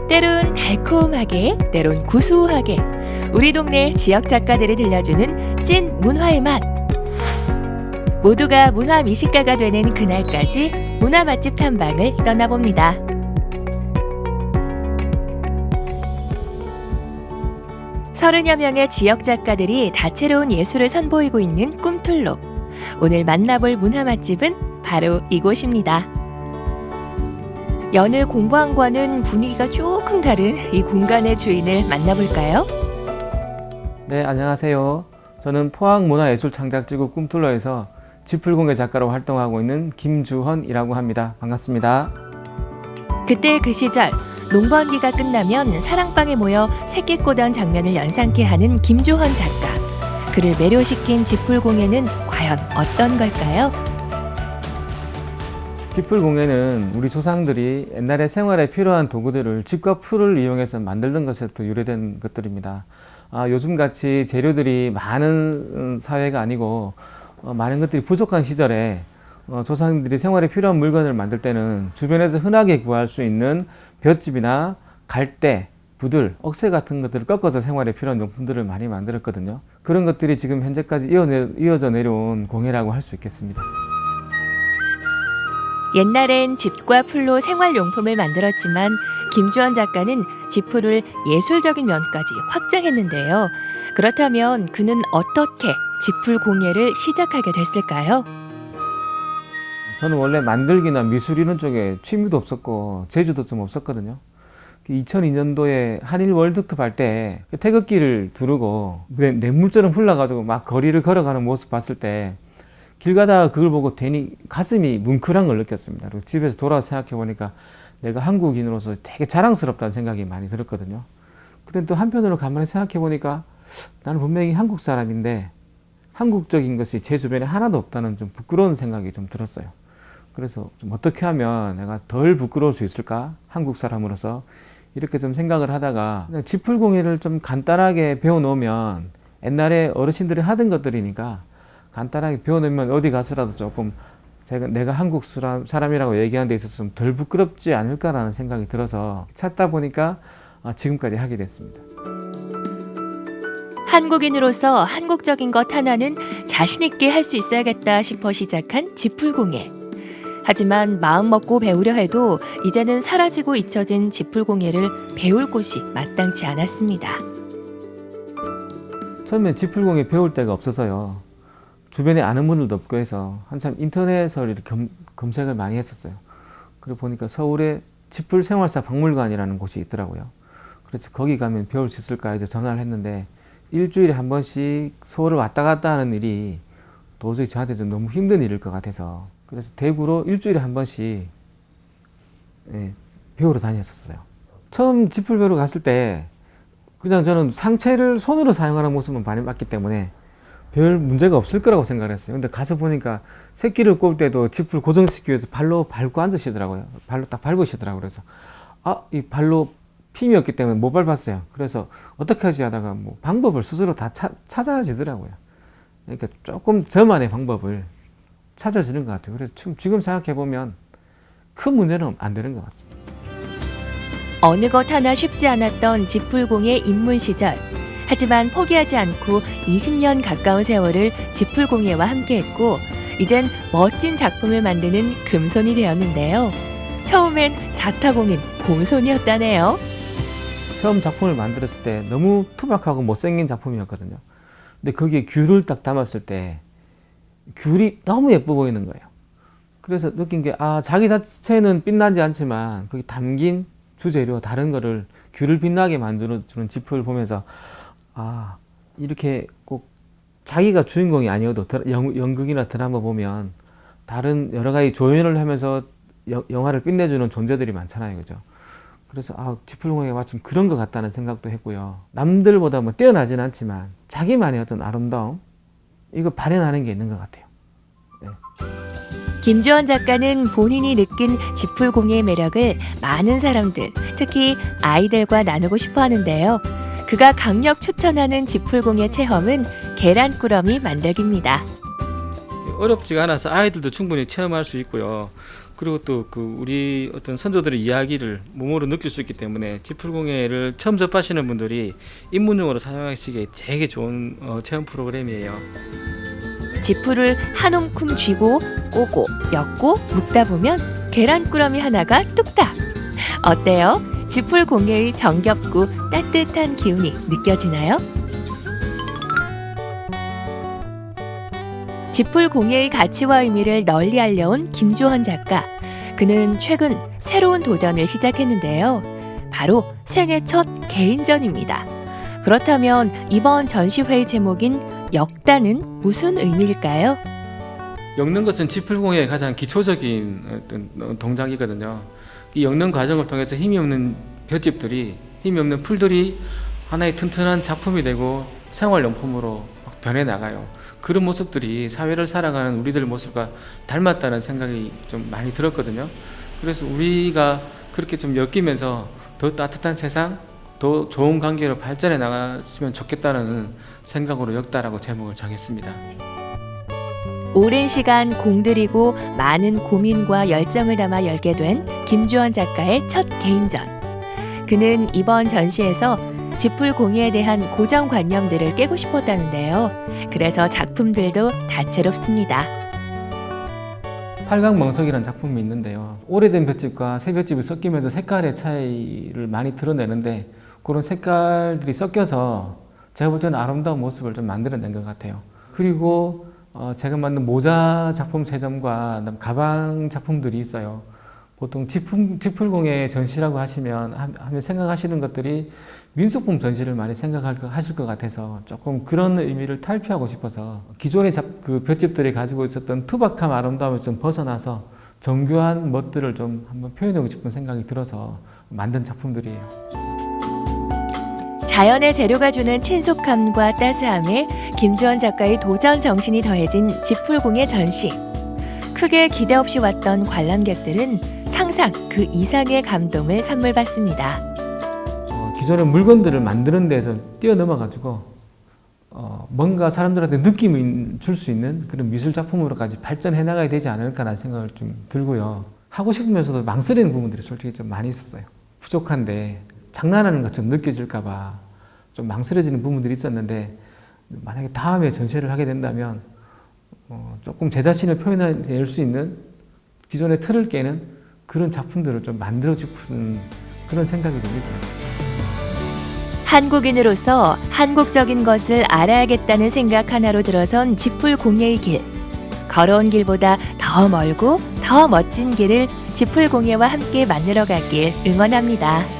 때론 달콤하게, 때론 구수하게 우리 동네 지역 작가들이 들려주는 찐 문화의 맛. 모두가 문화 미식가가 되는 그날까지 문화 맛집 탐방을 떠나봅니다. 서른여 명의 지역 작가들이 다채로운 예술을 선보이고 있는 꿈틀로. 오늘 만나볼 문화 맛집은 바로 이곳입니다. 여느 공방과는 분위기가 조금 다른 이 공간의 주인을 만나볼까요? 네, 안녕하세요. 저는 포항문화예술창작지구 꿈틀러에서 지풀공예 작가로 활동하고 있는 김주헌이라고 합니다. 반갑습니다. 그때 그 시절 농번기가 끝나면 사랑방에 모여 새끼 꼬던 장면을 연상케 하는 김주헌 작가. 그를 매료시킨 지풀공예는 과연 어떤 걸까요? 지풀공예는 우리 조상들이 옛날에 생활에 필요한 도구들을 집과 풀을 이용해서 만들던 것에서 유래된 것들입니다. 요즘같이 재료들이 많은 사회가 아니고 많은 것들이 부족한 시절에 조상들이 생활에 필요한 물건을 만들 때는 주변에서 흔하게 구할 수 있는 볏짚이나 갈대, 부들, 억새 같은 것들을 꺾어서 생활에 필요한 용품들을 많이 만들었거든요. 그런 것들이 지금 현재까지 이어져 내려온 공예라고 할 수 있겠습니다. 옛날엔 집과 풀로 생활용품을 만들었지만 김주헌 작가는 지풀을 예술적인 면까지 확장했는데요. 그렇다면 그는 어떻게 지풀 공예를 시작하게 됐을까요? 저는 원래 만들기나 미술 이런 쪽에 취미도 없었고 재주도 좀 없었거든요. 2002년도에 한일 월드컵 할 때 태극기를 두르고 냇물처럼 흘러가지고 막 거리를 걸어가는 모습 봤을 때 길 가다가 그걸 보고 괜히 가슴이 뭉클한 걸 느꼈습니다. 그리고 집에서 돌아서 생각해 보니까 내가 한국인으로서 되게 자랑스럽다는 생각이 많이 들었거든요. 그런데 또 한편으로 가만히 생각해 보니까 나는 분명히 한국 사람인데 한국적인 것이 제 주변에 하나도 없다는 좀 부끄러운 생각이 좀 들었어요. 그래서 좀 어떻게 하면 내가 덜 부끄러울 수 있을까? 한국 사람으로서 이렇게 좀 생각을 하다가 그냥 지풀공예를 좀 간단하게 배워놓으면 옛날에 어르신들이 하던 것들이니까 간단하게 배워놓으면 어디 가서라도 조금 내가 한국 사람이라고 얘기하는 데 있어서 좀 덜 부끄럽지 않을까라는 생각이 들어서 찾다 보니까 지금까지 하게 됐습니다. 한국인으로서 한국적인 것 하나는 자신 있게 할 수 있어야겠다 싶어 시작한 지풀공예. 하지만 마음 먹고 배우려 해도 이제는 사라지고 잊혀진 지풀공예를 배울 곳이 마땅치 않았습니다. 처음에 지풀공예 배울 데가 없어서요. 주변에 아는 분들도 없고 해서 한참 인터넷에서 이렇게 검색을 많이 했었어요. 그리고 보니까 서울에 지풀생활사 박물관이라는 곳이 있더라고요. 그래서 거기 가면 배울 수 있을까 해서 전화를 했는데 일주일에 한 번씩 서울을 왔다 갔다 하는 일이 도저히 저한테 좀 너무 힘든 일일 것 같아서 그래서 대구로 일주일에 한 번씩 배우러 다녔었어요. 처음 지풀 배우러 갔을 때 그냥 저는 상체를 손으로 사용하는 모습만 많이 봤기 때문에 별 문제가 없을 거라고 생각을 했어요. 근데 가서 보니까 새끼를 꼽을 때도 지풀 고정시키기 위해서 발로 밟고 앉으시더라고요. 발로 딱 밟으시더라고요. 그래서 이 발로 핀이 없기 때문에 못 밟았어요. 그래서 어떻게 하지 하다가 뭐 방법을 스스로 다 찾아지더라고요. 그러니까 조금 저만의 방법을 찾아지는 것 같아요. 그래서 지금 생각해 보면 큰 문제는 안 되는 것 같습니다. 어느 것 하나 쉽지 않았던 지풀공예 입문 시절. 하지만 포기하지 않고 20년 가까운 세월을 지풀공예와 함께했고 이젠 멋진 작품을 만드는 금손이 되었는데요. 처음엔 자타공인 곰손이었다네요. 처음 작품을 만들었을 때 너무 투박하고 못생긴 작품이었거든요. 근데 거기에 귤을 딱 담았을 때 귤이 너무 예뻐 보이는 거예요. 그래서 느낀 게 자기 자체는 빛나지 않지만 거기 담긴 주재료 다른 거를 귤을 빛나게 만들어주는 지풀을 보면서 이렇게 꼭 자기가 주인공이 아니어도 연극이나 드라마 보면 다른 여러 가지 조연을 하면서 영화를 빛내주는 존재들이 많잖아요. 그죠? 그래서 지풀공예가 마침 그런 것 같다는 생각도 했고요. 남들보다 뭐 뛰어나진 않지만 자기만의 어떤 아름다움 이거 발현하는 게 있는 것 같아요. 네. 김주헌 작가는 본인이 느낀 지풀공예의 매력을 많은 사람들, 특히 아이들과 나누고 싶어 하는데요. 그가 강력 추천하는 지풀공예 체험은 계란꾸러미 만들기입니다. 어렵지가 않아서 아이들도 충분히 체험할 수 있고요. 그리고 또 우리 어떤 선조들의 이야기를 몸으로 느낄 수 있기 때문에 지풀공예를 처음 접하시는 분들이 입문용으로 사용하시기에 되게 좋은 체험 프로그램이에요. 지풀을 한 움큼 쥐고 꼬고 엮고 묶다 보면 계란꾸러미 하나가 뚝딱. 어때요? 지풀공예의 정겹고 따뜻한 기운이 느껴지나요? 지풀공예의 가치와 의미를 널리 알려온 김주헌 작가. 그는 최근 새로운 도전을 시작했는데요. 바로 생애 첫 개인전입니다. 그렇다면 이번 전시회의 제목인 역단은 무슨 의미일까요? 엮는 것은 지풀공예의 가장 기초적인 어떤 동작이거든요. 이 엮는 과정을 통해서 힘이 없는 볏짚들이, 힘이 없는 풀들이 하나의 튼튼한 작품이 되고 생활용품으로 변해 나가요. 그런 모습들이 사회를 살아가는 우리들 모습과 닮았다는 생각이 좀 많이 들었거든요. 그래서 우리가 그렇게 좀 엮이면서 더 따뜻한 세상, 더 좋은 관계로 발전해 나갔으면 좋겠다는 생각으로 엮다라고 제목을 정했습니다. 오랜 시간 공들이고 많은 고민과 열정을 담아 열게 된 김주헌 작가의 첫 개인전. 그는 이번 전시에서 지풀공예에 대한 고정관념들을 깨고 싶었다는데요. 그래서 작품들도 다채롭습니다. 팔각멍석이라는 작품이 있는데요. 오래된 볏짚과 새 볏짚이 섞이면서 색깔의 차이를 많이 드러내는데 그런 색깔들이 섞여서 제가 볼 때는 아름다운 모습을 좀 만들어낸 것 같아요. 그리고 제가 만든 모자 작품 3점과 가방 작품들이 있어요. 보통 지풀공예 전시라고 하면 생각하시는 것들이 민속품 전시를 많이 생각하실 것 같아서 조금 그런 의미를 탈피하고 싶어서 기존의 그 볏짚들이 가지고 있었던 투박함, 아름다움을 좀 벗어나서 정교한 멋들을 좀 한번 표현하고 싶은 생각이 들어서 만든 작품들이에요. 자연의 재료가 주는 친숙함과 따스함에 김주헌 작가의 도전 정신이 더해진 지풀공예 전시. 크게 기대 없이 왔던 관람객들은 상상 그 이상의 감동을 선물 받습니다. 기존의 물건들을 만드는 데서 뛰어넘어가지고 뭔가 사람들한테 느낌을 줄 수 있는 그런 미술 작품으로까지 발전해 나가야 되지 않을까라는 생각을 좀 들고요. 하고 싶으면서도 망설이는 부분들이 솔직히 좀 많이 있었어요. 부족한데 장난하는 것처럼 느껴질까 봐 좀 망설여지는 부분들이 있었는데 만약에 다음에 전시회를 하게 된다면 조금 제 자신을 표현해낼 수 있는 기존의 틀을 깨는 그런 작품들을 좀 만들어주고 싶은 그런 생각이 좀 있어요. 한국인으로서 한국적인 것을 알아야겠다는 생각 하나로 들어선 지풀공예의 길. 걸어온 길보다 더 멀고 더 멋진 길을 지풀공예와 함께 만들어 가길 응원합니다.